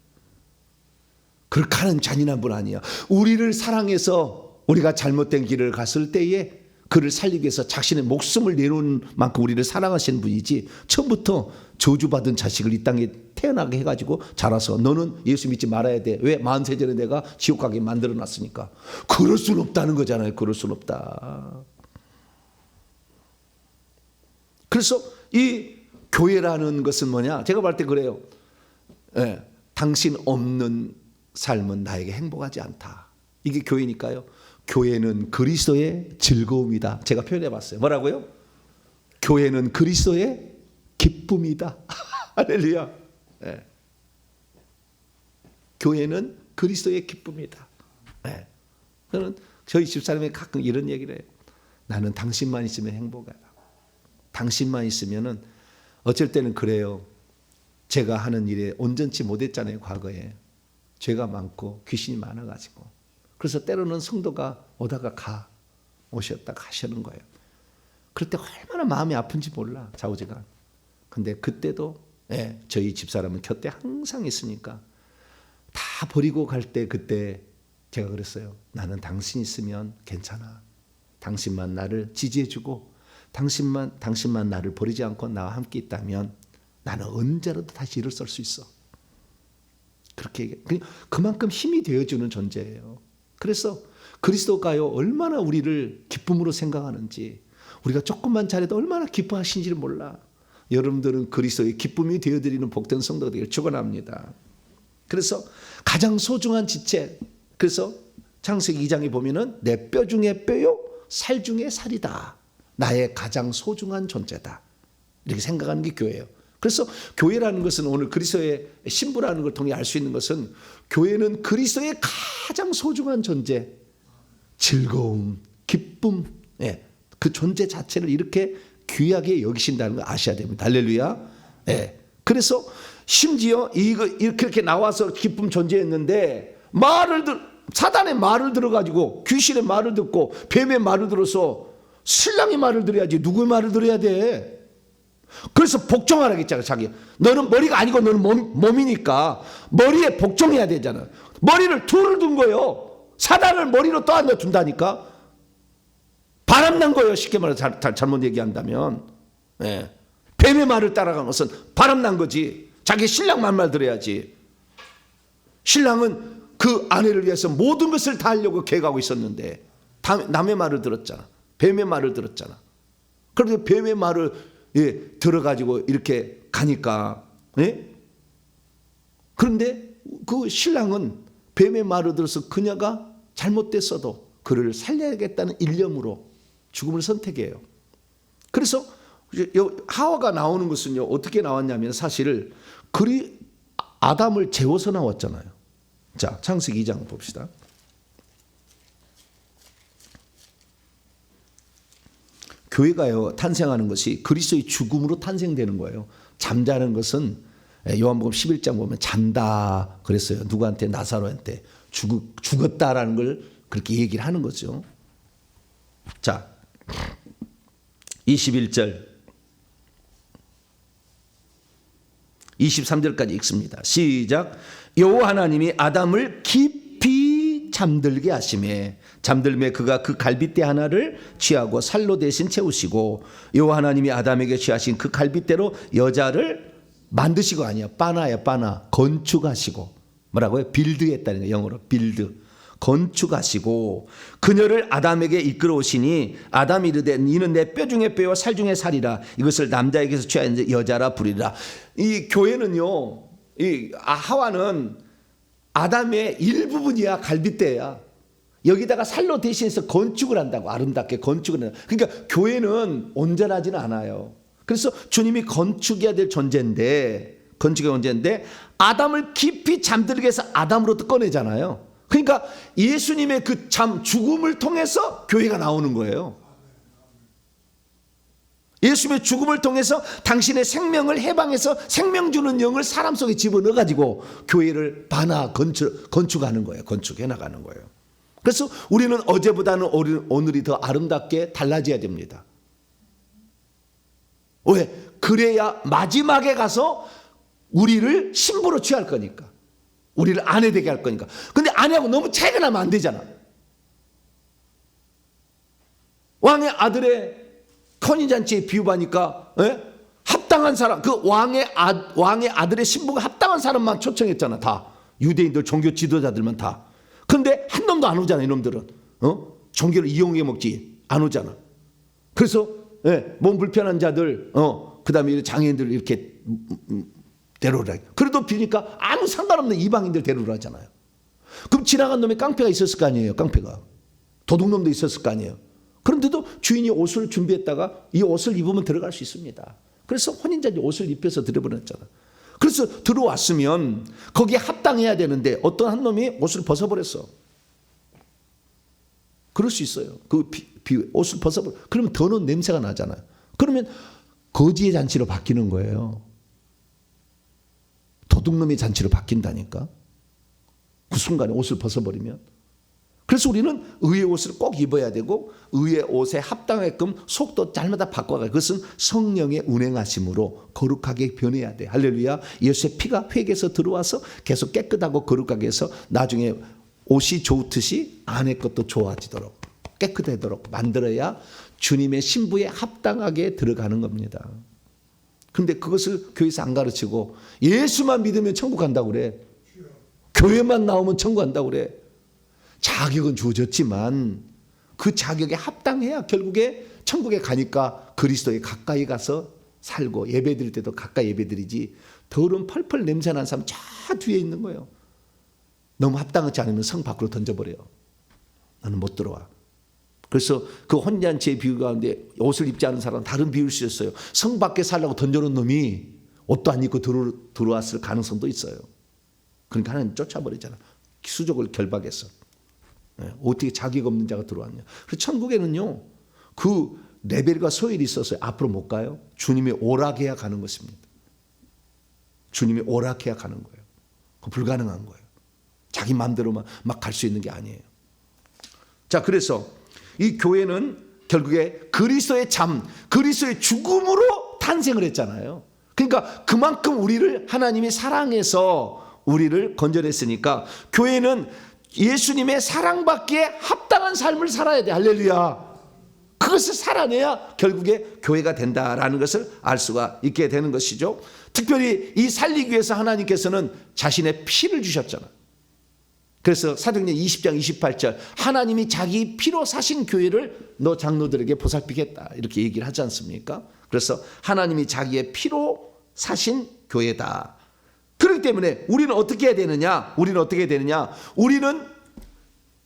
그렇게 하는 잔인한 분 아니야. 우리를 사랑해서 우리가 잘못된 길을 갔을 때에 그를 살리기 위해서 자신의 목숨을 내놓은 만큼 우리를 사랑하시는 분이지, 처음부터 저주받은 자식을 이 땅에 태어나게 해가지고 자라서 너는 예수 믿지 말아야 돼. 왜? 만세전에 내가 지옥 가게 만들어놨으니까. 그럴 수는 없다는 거잖아요. 그럴 수는 없다. 그래서 이 교회라는 것은 뭐냐? 제가 볼 때 그래요. 당신 없는 삶은 나에게 행복하지 않다. 이게 교회니까요. 교회는 그리스도의 즐거움이다. 제가 표현해 봤어요. 뭐라고요? 교회는 그리스도의 기쁨이다. 할렐루야. 네. 교회는 그리스도의 기쁨이다. 네. 저는 저희 집사람이 가끔 이런 얘기를 해요. 나는 당신만 있으면 행복하다. 당신만 있으면은, 어쩔 때는 그래요. 제가 하는 일에 온전치 못했잖아요. 과거에 죄가 많고 귀신이 많아가지고. 그래서 때로는 성도가 오다가 오셨다 가시는 거예요. 그럴 때 얼마나 마음이 아픈지 몰라, 좌우지간. 근데 그때도 저희 집사람은 곁에 항상 있으니까 다 버리고 갈 때 그때 제가 그랬어요. 나는 당신 있으면 괜찮아. 당신만 나를 지지해주고 당신만 나를 버리지 않고 나와 함께 있다면 나는 언제라도 다시 일어설 수 있어. 그렇게 얘기해. 그만큼 힘이 되어주는 존재예요. 그래서 그리스도가요, 얼마나 우리를 기쁨으로 생각하는지, 우리가 조금만 잘해도 얼마나 기뻐하시는지를 몰라. 여러분들은 그리스도의 기쁨이 되어드리는 복된 성도가 되기를 축원합니다. 그래서 가장 소중한 지체, 그래서 창세기 2장에 보면은 내 뼈 중에 뼈요 살 중에 살이다. 나의 가장 소중한 존재다. 이렇게 생각하는 게 교회예요. 그래서 교회라는 것은, 오늘 그리스도의 신부라는 걸 통해 알 수 있는 것은, 교회는 그리스도의 가장 소중한 존재, 즐거움, 기쁨, 그 존재 자체를 이렇게 귀하게 여기신다는 걸 아셔야 됩니다. 할렐루야. 그래서 심지어 이렇게 나와서 기쁨 존재했는데, 사단의 말을 들어가지고, 귀신의 말을 듣고 뱀의 말을 들어서 신랑의 말을 들어야지 누구의 말을 들어야 돼? 그래서 복종하라고 했잖아. 자기 너는 머리가 아니고 너는 몸이니까 머리에 복종해야 되잖아. 머리를 둘을 둔 거예요. 사단을 머리로 떠안아 둔다니까. 바람난 거예요. 쉽게 말해서 잘못 얘기한다면. 뱀의 말을 따라간 것은 바람난 거지. 자기 신랑 말 들어야지. 신랑은 그 아내를 위해서 모든 것을 다 하려고 계획하고 있었는데 남의 말을 들었잖아. 뱀의 말을 들었잖아. 그런데 뱀의 말을 들어가지고 이렇게 가니까 그런데 그 신랑은 뱀의 말을 들어서 그녀가 잘못됐어도 그를 살려야겠다는 일념으로 죽음을 선택해요. 그래서 하와가 나오는 것은요, 어떻게 나왔냐면 사실 아담을 재워서 나왔잖아요. 자, 창세기 2장 봅시다. 교회가요, 탄생하는 것이 그리스도의 죽음으로 탄생되는 거예요. 잠자는 것은 요한복음 11장 보면 잔다 그랬어요. 누구한테? 나사로한테. 죽었다라는 걸 그렇게 얘기를 하는 거죠. 자, 21절 23절까지 읽습니다. 시작. 여호와 하나님이 아담을 깊이 잠들게 하시매 잠들매 그가 그 갈빗대 하나를 취하고 살로 대신 채우시고 여호와 하나님이 아담에게 취하신 그 갈빗대로 여자를 만드시고 아니야. 빠나야 빠나. 건축하시고. 뭐라고요? 빌드했다는 거예요. 영어로 빌드. 건축하시고 그녀를 아담에게 이끌어 오시니 아담이 이르되 이는 내 뼈 중에 뼈와 살 중에 살이라 이것을 남자에게서 취한 여자라 부리라. 이 교회는요, 이 하와는 아담의 일부분이야. 갈빗대야. 여기다가 살로 대신해서 건축을 한다고. 아름답게 건축을 한다. 그러니까 교회는 온전하지는 않아요. 그래서 주님이 건축해야 될 존재인데 아담을 깊이 잠들게 해서 아담으로부터 꺼내잖아요. 그러니까 예수님의 그 죽음을 통해서 교회가 나오는 거예요. 예수님의 죽음을 통해서 당신의 생명을 해방해서 생명 주는 영을 사람 속에 집어넣어가지고 교회를 건축하는 거예요. 건축해 나가는 거예요. 그래서 우리는 어제보다는 오늘이 더 아름답게 달라져야 됩니다. 왜? 그래야 마지막에 가서 우리를 신부로 취할 거니까. 우리를 아내 되게 할 거니까. 근데 아내하고 너무 차이가 나면 안 되잖아. 왕의 아들의 혼인잔치에 비유하니까 합당한 사람, 그 왕의 아들의 신부가 합당한 사람만 초청했잖아. 다 유대인들 종교 지도자들만 다. 근데 한 놈도 안 오잖아. 이놈들은 종교를 이용해 먹지 안 오잖아. 그래서 몸 불편한 자들 그다음에 장애인들 이렇게 데려오라. 그래도 비니까 아무 상관없는 이방인들 데려오라잖아요. 그럼 지나간 놈에 깡패가 있었을 거 아니에요. 깡패가. 도둑놈도 있었을 거 아니에요. 그런데도 주인이 옷을 준비했다가 이 옷을 입으면 들어갈 수 있습니다. 그래서 혼인잔치 옷을 입혀서 들여보냈잖아. 그래서 들어왔으면 거기에 합당해야 되는데 어떤 한 놈이 옷을 벗어버렸어. 그럴 수 있어요. 그 옷을 벗어버려. 그러면 더는 냄새가 나잖아요. 그러면 거지의 잔치로 바뀌는 거예요. 도둑놈의 잔치로 바뀐다니까. 그 순간에 옷을 벗어버리면. 그래서 우리는 의의 옷을 꼭 입어야 되고 의의 옷에 합당하게끔 속도 잘마다 바꿔가요. 그것은 성령의 운행하심으로 거룩하게 변해야 돼. 할렐루야. 예수의 피가 회개에서 들어와서 계속 깨끗하고 거룩하게 해서 나중에 옷이 좋듯이 안의 것도 좋아지도록 깨끗하도록 만들어야 주님의 신부에 합당하게 들어가는 겁니다. 그런데 그것을 교회에서 안 가르치고 예수만 믿으면 천국 간다고 그래. 교회만 나오면 천국 간다고 그래. 자격은 주어졌지만 그 자격에 합당해야 결국에 천국에 가니까 그리스도에 가까이 가서 살고 예배드릴 때도 가까이 예배드리지. 더러운 펄펄 냄새나는 사람 저 뒤에 있는 거예요. 너무 합당하지 않으면 성 밖으로 던져버려요. 나는 못 들어와. 그래서 그 혼잔치의 비유 가운데 옷을 입지 않은 사람은 다른 비유를 쓰셨어요. 성 밖에 살라고 던져놓은 놈이 옷도 안 입고 들어왔을 가능성도 있어요. 그러니까 하나님 쫓아버리잖아. 수족을 결박해서. 어떻게 자격 없는 자가 들어왔냐. 그래서 천국에는요. 그 레벨과 소율이 있어서 앞으로 못 가요. 주님이 오락해야 가는 것입니다. 주님이 오락해야 가는 거예요. 불가능한 거예요. 자기 마음대로만 막 갈 수 있는 게 아니에요. 자, 그래서 이 교회는 결국에 그리스도의 그리스도의 죽음으로 탄생을 했잖아요. 그러니까 그만큼 우리를 하나님이 사랑해서 우리를 건져냈으니까 교회는 예수님의 사랑받기에 합당한 삶을 살아야 돼. 할렐루야. 그것을 살아내야 결국에 교회가 된다라는 것을 알 수가 있게 되는 것이죠. 특별히 이 살리기 위해서 하나님께서는 자신의 피를 주셨잖아. 그래서 사도행전 20장 28절 하나님이 자기 피로 사신 교회를 너 장로들에게 보살피겠다 이렇게 얘기를 하지 않습니까? 그래서 하나님이 자기의 피로 사신 교회다. 그렇기 때문에 우리는 어떻게 해야 되느냐? 우리는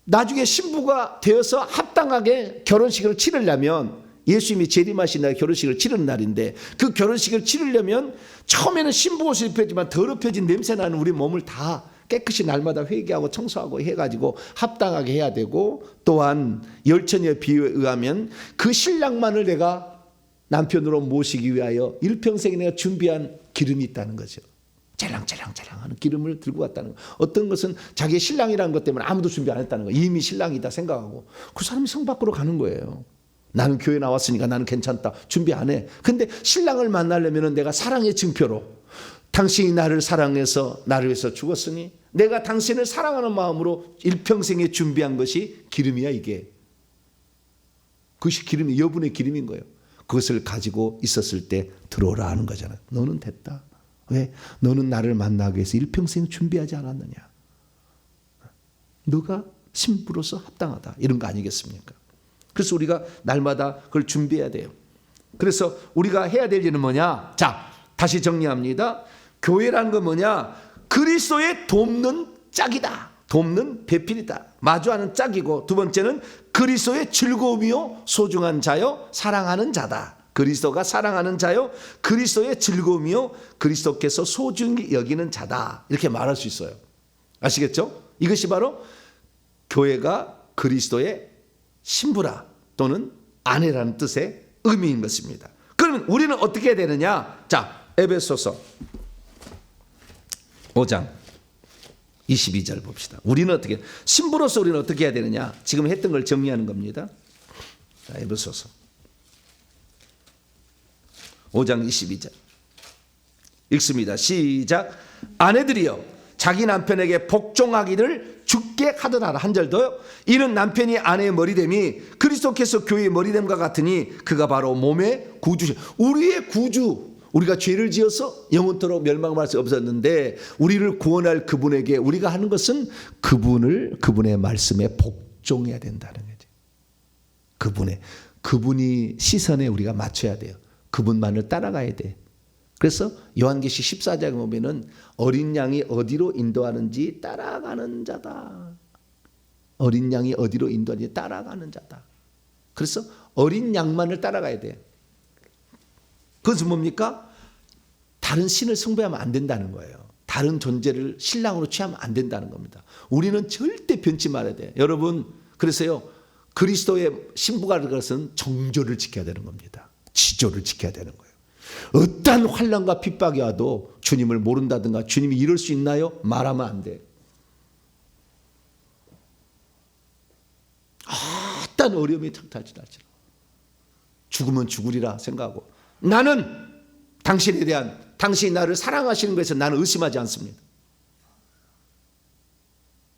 나중에 신부가 되어서 합당하게 결혼식을 치르려면 예수님이 재림하신 날 결혼식을 치르는 날인데 그 결혼식을 치르려면 처음에는 신부 옷을 입혔지만 더럽혀진 냄새나는 우리 몸을 다 깨끗이 날마다 회개하고 청소하고 해가지고 합당하게 해야 되고 또한 열처녀의 비유에 의하면 그 신랑만을 내가 남편으로 모시기 위하여 일평생 내가 준비한 기름이 있다는 거죠. 짤랑짤랑짤랑하는 기름을 들고 갔다는 거. 어떤 것은 자기의 신랑이라는 것 때문에 아무도 준비 안 했다는 거. 이미 신랑이다 생각하고 그 사람이 성 밖으로 가는 거예요. 나는 교회 나왔으니까 나는 괜찮다. 준비 안 해. 근데 신랑을 만나려면 내가 사랑의 증표로 당신이 나를 사랑해서 나를 위해서 죽었으니 내가 당신을 사랑하는 마음으로 일평생에 준비한 것이 기름이야 이게. 그것이 기름이 여분의 기름인 거예요. 그것을 가지고 있었을 때 들어오라 하는 거잖아요. 너는 됐다. 왜? 너는 나를 만나기 위해서 일평생 준비하지 않았느냐. 너가 신부로서 합당하다. 이런 거 아니겠습니까? 그래서 우리가 날마다 그걸 준비해야 돼요. 그래서 우리가 해야 될 일은 뭐냐? 자, 다시 정리합니다. 교회라는 건 뭐냐? 그리스도의 돕는 짝이다. 돕는 배필이다. 마주하는 짝이고 두 번째는 그리스도의 즐거움이요 소중한 자요 사랑하는 자다. 그리스도가 사랑하는 자요 그리스도의 즐거움이요 그리스도께서 소중히 여기는 자다. 이렇게 말할 수 있어요. 아시겠죠? 이것이 바로 교회가 그리스도의 신부라 또는 아내라는 뜻의 의미인 것입니다. 그러면 우리는 어떻게 해야 되느냐? 자, 에베소서 5장 22절 봅시다. 우리는 어떻게 신부로서 우리는 어떻게 해야 되느냐? 지금 했던 걸 정리하는 겁니다. 자, 에베소서 5장 22절 읽습니다. 시작. 아내들이여 자기 남편에게 복종하기를 주께 하더라. 한 절 더요. 이는 남편이 아내의 머리됨이 그리스도께서 교회의 머리됨과 같으니 그가 바로 몸의 구주시. 우리의 구주. 우리가 죄를 지어서 영원토록 멸망할 수 없었는데 우리를 구원할 그분에게 우리가 하는 것은 그분의 말씀에 복종해야 된다는 거죠. 그분이 시선에 우리가 맞춰야 돼요. 그분만을 따라가야 돼. 그래서 요한계시 14장에 보면은 어린 양이 어디로 인도하는지 따라가는 자다. 어린 양이 어디로 인도하는지 따라가는 자다. 그래서 어린 양만을 따라가야 돼. 그것은 뭡니까? 다른 신을 숭배하면 안 된다는 거예요. 다른 존재를 신랑으로 취하면 안 된다는 겁니다. 우리는 절대 변치 말아야 돼. 여러분, 그래서요, 그리스도의 신부가 될 것은 정조를 지켜야 되는 겁니다. 지조를 지켜야 되는 거예요. 어떠한 환난과 핍박이 와도 주님을 모른다든가 주님이 이럴 수 있나요? 말하면 안 돼. 어떠한 어려움이 닥달지도 죽으면 죽으리라 생각하고 나는 당신에 대한 당신이 나를 사랑하시는 것에서 나는 의심하지 않습니다.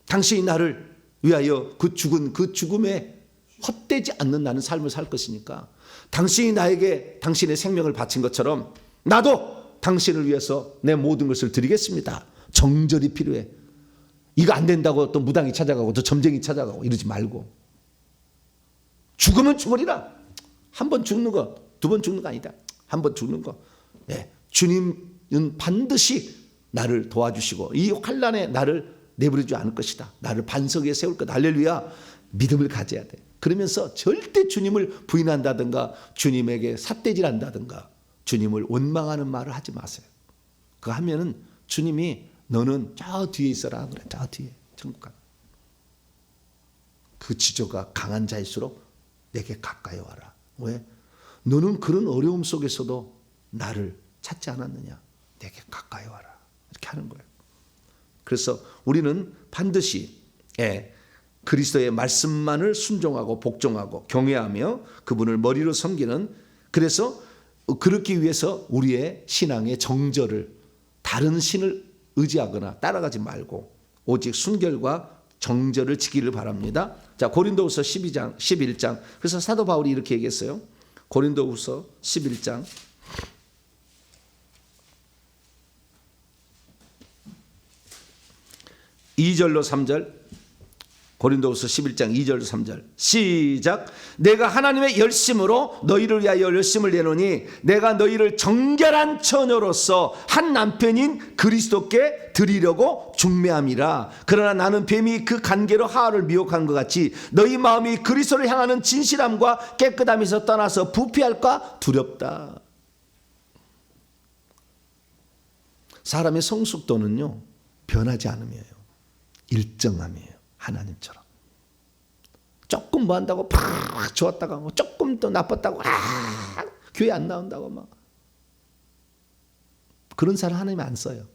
당신이 나를 위하여 그 죽음에 헛되지 않는 나는 삶을 살 것이니까 당신이 나에게 당신의 생명을 바친 것처럼 나도 당신을 위해서 내 모든 것을 드리겠습니다. 정절이 필요해. 이거 안 된다고 또 무당이 찾아가고 또 점쟁이 찾아가고 이러지 말고 죽으면 죽으리라. 한 번 죽는 거, 두 번 죽는 거 아니다. 한 번 죽는 거. 네. 주님은 반드시 나를 도와주시고 이 환난에 나를 내버려주지 않을 것이다. 나를 반석 위에 세울 거다. 할렐루야. 믿음을 가져야 돼. 그러면서 절대 주님을 부인한다든가 주님에게 삿대질한다든가 주님을 원망하는 말을 하지 마세요. 그거 하면은 주님이 너는 저 뒤에 있어라 그래. 저 뒤에 천국 가. 그 지조가 강한 자일수록 내게 가까이 와라. 왜? 너는 그런 어려움 속에서도 나를 찾지 않았느냐? 내게 가까이 와라. 이렇게 하는 거예요. 그래서 우리는 반드시 그리스도의 말씀만을 순종하고 복종하고 경외하며 그분을 머리로 섬기는 그래서 그렇기 위해서 우리의 신앙의 정절을 다른 신을 의지하거나 따라가지 말고 오직 순결과 정절을 지키기를 바랍니다. 자, 고린도후서 12장 11장 그래서 사도 바울이 이렇게 얘기했어요. 고린도후서 11장 2절로 3절, 고린도후서 11장 2절 3절 시작. 내가 하나님의 열심으로 너희를 위하여 열심을 내노니 내가 너희를 정결한 처녀로서 한 남편인 그리스도께 드리려고 중매함이라. 그러나 나는 뱀이 그 간계로 하와를 미혹한 것 같이 너희 마음이 그리스도를 향하는 진실함과 깨끗함에서 떠나서 부패할까 두렵다. 사람의 성숙도는요 변하지 않음이에요. 일정함이에요. 하나님처럼 조금 뭐 한다고 팍 좋았다가 조금 또 나빴다고 교회 안 나온다고 막 그런 사람 하나님 안 써요.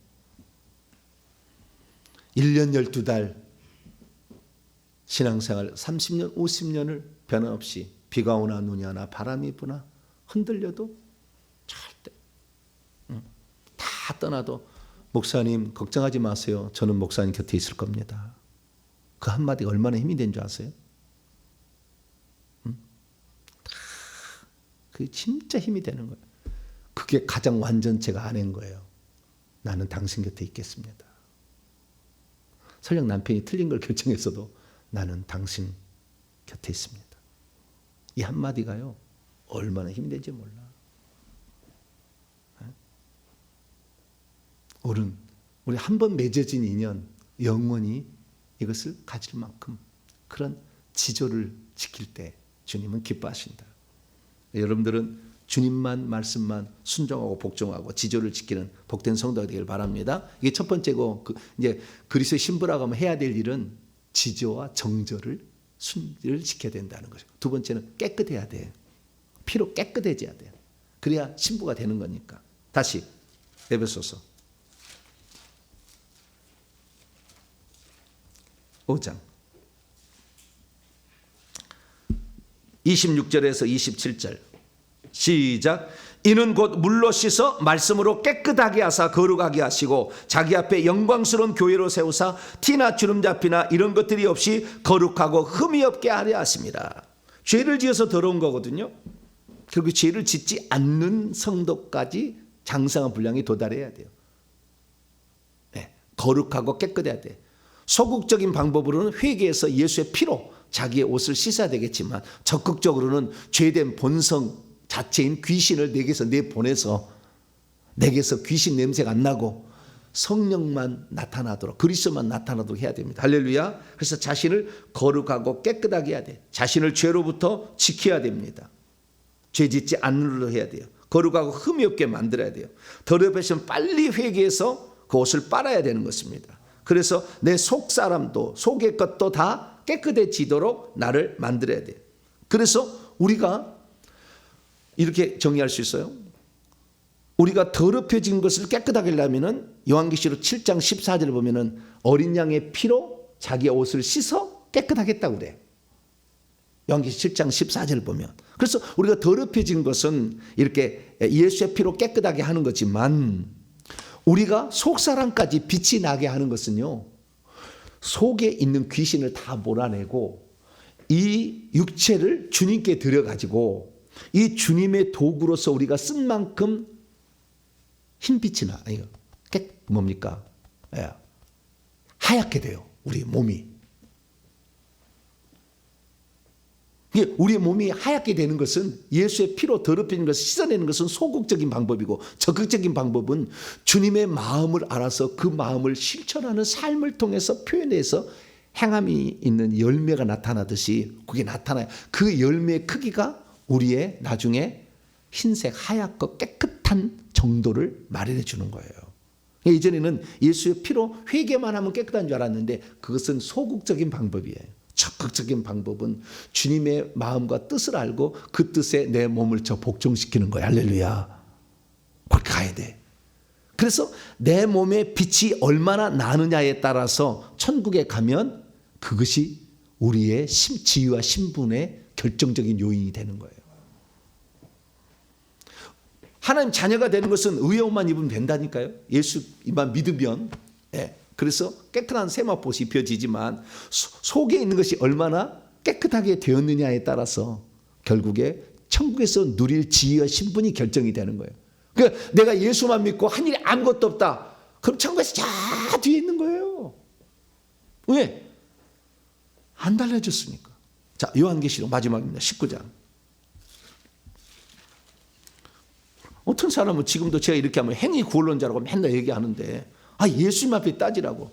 1년 12달 신앙생활 30년 50년을 변함없이 비가 오나 눈이 오나 바람이 부나 흔들려도 절대 다 떠나도 목사님 걱정하지 마세요. 저는 목사님 곁에 있을 겁니다. 그 한마디가 얼마나 힘이 된 줄 아세요? 그게 진짜 힘이 되는 거예요. 그게 가장 완전체가 아닌 거예요. 나는 당신 곁에 있겠습니다. 설령 남편이 틀린 걸 결정했어도 나는 당신 곁에 있습니다. 이 한마디가요 얼마나 힘이 된지 몰라. 우리 한 번 맺어진 인연 영원히 이것을 가질 만큼 그런 지조를 지킬 때 주님은 기뻐하신다. 여러분들은 주님만 말씀만 순종하고 복종하고 지조를 지키는 복된 성도가 되길 바랍니다. 이게 첫 번째고 이제 그리스도의 신부라고 하면 해야 될 일은 지조와 정절을 순리를 지켜야 된다는 거죠. 두 번째는 깨끗해야 돼. 피로 깨끗해져야 돼. 그래야 신부가 되는 거니까. 다시 에베소서 5장 26절에서 27절 시작. 이는 곧 물로 씻어 말씀으로 깨끗하게 하사 거룩하게 하시고 자기 앞에 영광스러운 교회로 세우사 티나 주름 잡히나 이런 것들이 없이 거룩하고 흠이 없게 하려 하십니다. 죄를 지어서 더러운 거거든요. 결국 죄를 짓지 않는 성도까지 장성한 분량이 도달해야 돼요. 네, 거룩하고 깨끗해야 돼. 소극적인 방법으로는 회개해서 예수의 피로 자기의 옷을 씻어야 되겠지만 적극적으로는 죄된 본성 자체인 귀신을 내게서 내보내서 내게서 귀신 냄새가 안 나고 성령만 나타나도록 그리스도만 나타나도록 해야 됩니다. 할렐루야. 그래서 자신을 거룩하고 깨끗하게 해야 돼. 자신을 죄로부터 지켜야 됩니다. 죄 짓지 않으려 해야 돼요. 거룩하고 흠이 없게 만들어야 돼요. 더럽혀지면 빨리 회개해서 그 옷을 빨아야 되는 것입니다. 그래서 내 속사람도 속의 것도 다 깨끗해지도록 나를 만들어야 돼요. 그래서 우리가 이렇게 정의할 수 있어요. 우리가 더럽혀진 것을 깨끗하게 하려면 요한계시록 7장 14절을 보면 어린 양의 피로 자기의 옷을 씻어 깨끗하겠다고 그래. 요한계시록 7장 14절을 보면. 그래서 우리가 더럽혀진 것은 이렇게 예수의 피로 깨끗하게 하는 거지만 우리가 속사람까지 빛이 나게 하는 것은요. 속에 있는 귀신을 다 몰아내고 이 육체를 주님께 드려가지고 이 주님의 도구로서 우리가 쓴 만큼 흰빛이 나. 뭡니까? 하얗게 돼요. 우리 몸이. 우리의 몸이 하얗게 되는 것은 예수의 피로 더럽히는 것을 씻어내는 것은 소극적인 방법이고 적극적인 방법은 주님의 마음을 알아서 그 마음을 실천하는 삶을 통해서 표현해서 행함이 있는 열매가 나타나듯이 그게 나타나요. 그 열매의 크기가 우리의 나중에 흰색 하얗고 깨끗한 정도를 마련해 주는 거예요. 이전에는 예수의 피로 회개만 하면 깨끗한 줄 알았는데 그것은 소극적인 방법이에요. 적극적인 방법은 주님의 마음과 뜻을 알고 그 뜻에 내 몸을 복종시키는 거야. 할렐루야. 그렇게 가야 돼. 그래서 내 몸의 빛이 얼마나 나느냐에 따라서 천국에 가면 그것이 우리의 지위와 신분의 결정적인 요인이 되는 거예요. 하나님 자녀가 되는 것은 의의 옷만 입으면 된다니까요. 예수만 믿으면. 그래서 깨끗한 세마포시 입혀지지만 속에 있는 것이 얼마나 깨끗하게 되었느냐에 따라서 결국에 천국에서 누릴 지위와 신분이 결정이 되는 거예요. 그러니까 내가 예수만 믿고 한 일이 아무것도 없다. 그럼 천국에서 저 뒤에 있는 거예요. 왜? 안 달라졌으니까. 자, 요한계시록 마지막입니다. 19장. 어떤 사람은 지금도 제가 이렇게 하면 행위 구원론자라고 맨날 얘기하는데, 예수님 앞에 따지라고.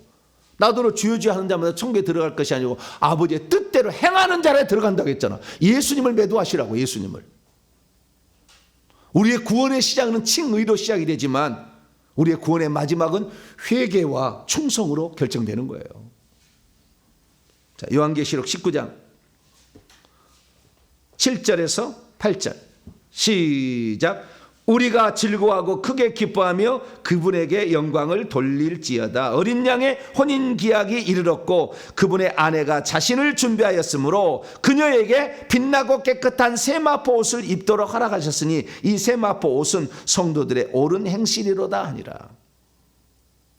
나더러 주여 주여 하는 자마다 천국에 들어갈 것이 아니고 아버지의 뜻대로 행하는 자라에 들어간다고 했잖아. 예수님을 매도하시라고. 예수님을. 우리의 구원의 시작은 칭의로 시작이 되지만 우리의 구원의 마지막은 회개와 충성으로 결정되는 거예요. 자, 요한계시록 19장 7절에서 8절 시작. 우리가 즐거워하고 크게 기뻐하며 그분에게 영광을 돌릴지어다. 어린 양의 혼인기약이 이르렀고 그분의 아내가 자신을 준비하였으므로 그녀에게 빛나고 깨끗한 세마포 옷을 입도록 허락하셨으니 이 세마포 옷은 성도들의 옳은 행실이로다 하니라.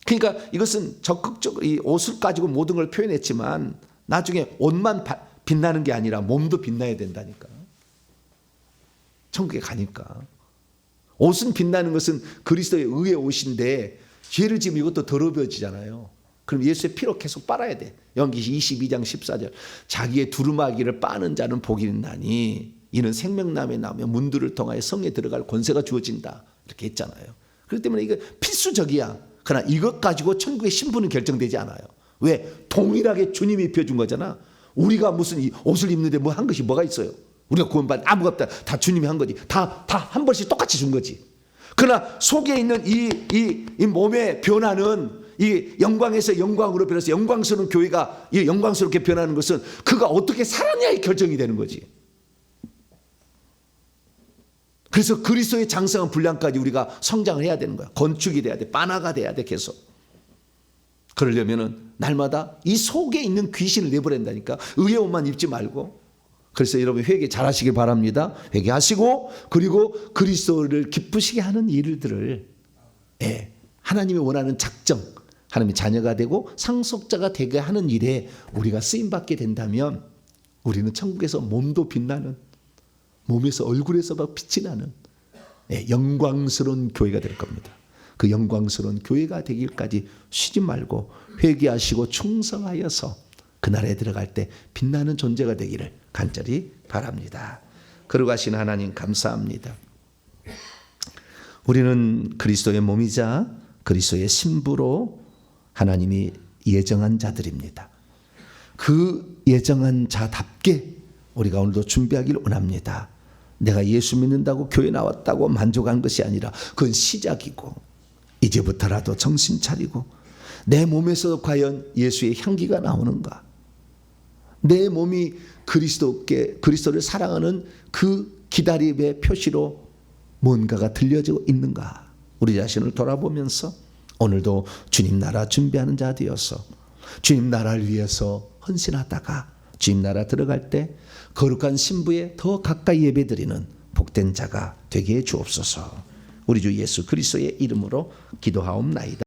그러니까 이것은 적극적으로 이 옷을 가지고 모든 걸 표현했지만 나중에 옷만 빛나는 게 아니라 몸도 빛나야 된다니까. 천국에 가니까. 옷은 빛나는 것은 그리스도의 의의 옷인데 죄를 지으면 이것도 더러워지잖아요. 그럼 예수의 피로 계속 빨아야 돼. 요한계시록 22장 14절 자기의 두루마기를 빠는 자는 복이 있나니 이는 생명나무에 나오며 문들을 통하여 성에 들어갈 권세가 주어진다. 이렇게 했잖아요. 그렇기 때문에 이거 필수적이야. 그러나 이것 가지고 천국의 신분은 결정되지 않아요. 왜? 동일하게 주님이 입혀준 거잖아. 우리가 무슨 이 옷을 입는데 뭐 한 것이 뭐가 있어요? 우리가 구원받은 아무것도 없다. 다 주님이 한 거지. 다 한 번씩 똑같이 준 거지. 그러나 속에 있는 이 몸의 변화는 이 영광에서 영광으로 변해서 영광스러운 교회가 이 영광스럽게 변하는 것은 그가 어떻게 살았냐에 결정이 되는 거지. 그래서 그리스도의 장성한 분량까지 우리가 성장을 해야 되는 거야. 건축이 돼야 돼. 빠나가 돼야 돼. 계속. 그러려면은 날마다 이 속에 있는 귀신을 내버린다니까. 의의 옷만 입지 말고. 그래서 여러분 회개 잘하시길 바랍니다. 회개하시고 그리고 그리스도를 기쁘시게 하는 일들을 하나님이 원하는 작정, 하나님의 자녀가 되고 상속자가 되게 하는 일에 우리가 쓰임받게 된다면 우리는 천국에서 몸도 빛나는, 몸에서 얼굴에서 막 빛이 나는 영광스러운 교회가 될 겁니다. 그 영광스러운 교회가 되길까지 쉬지 말고 회개하시고 충성하여서 그날에 들어갈 때 빛나는 존재가 되기를 간절히 바랍니다. 거룩하신 하나님 감사합니다. 우리는 그리스도의 몸이자 그리스도의 신부로 하나님이 예정한 자들입니다. 그 예정한 자답게 우리가 오늘도 준비하기를 원합니다. 내가 예수 믿는다고 교회 나왔다고 만족한 것이 아니라 그건 시작이고 이제부터라도 정신 차리고 내 몸에서 과연 예수의 향기가 나오는가? 내 몸이 그리스도를 사랑하는 그 기다림의 표시로 뭔가가 들려지고 있는가? 우리 자신을 돌아보면서 오늘도 주님 나라 준비하는 자 되어서 주님 나라를 위해서 헌신하다가 주님 나라 들어갈 때 거룩한 신부에 더 가까이 예배드리는 복된 자가 되게 해 주옵소서. 우리 주 예수 그리스도의 이름으로 기도하옵나이다.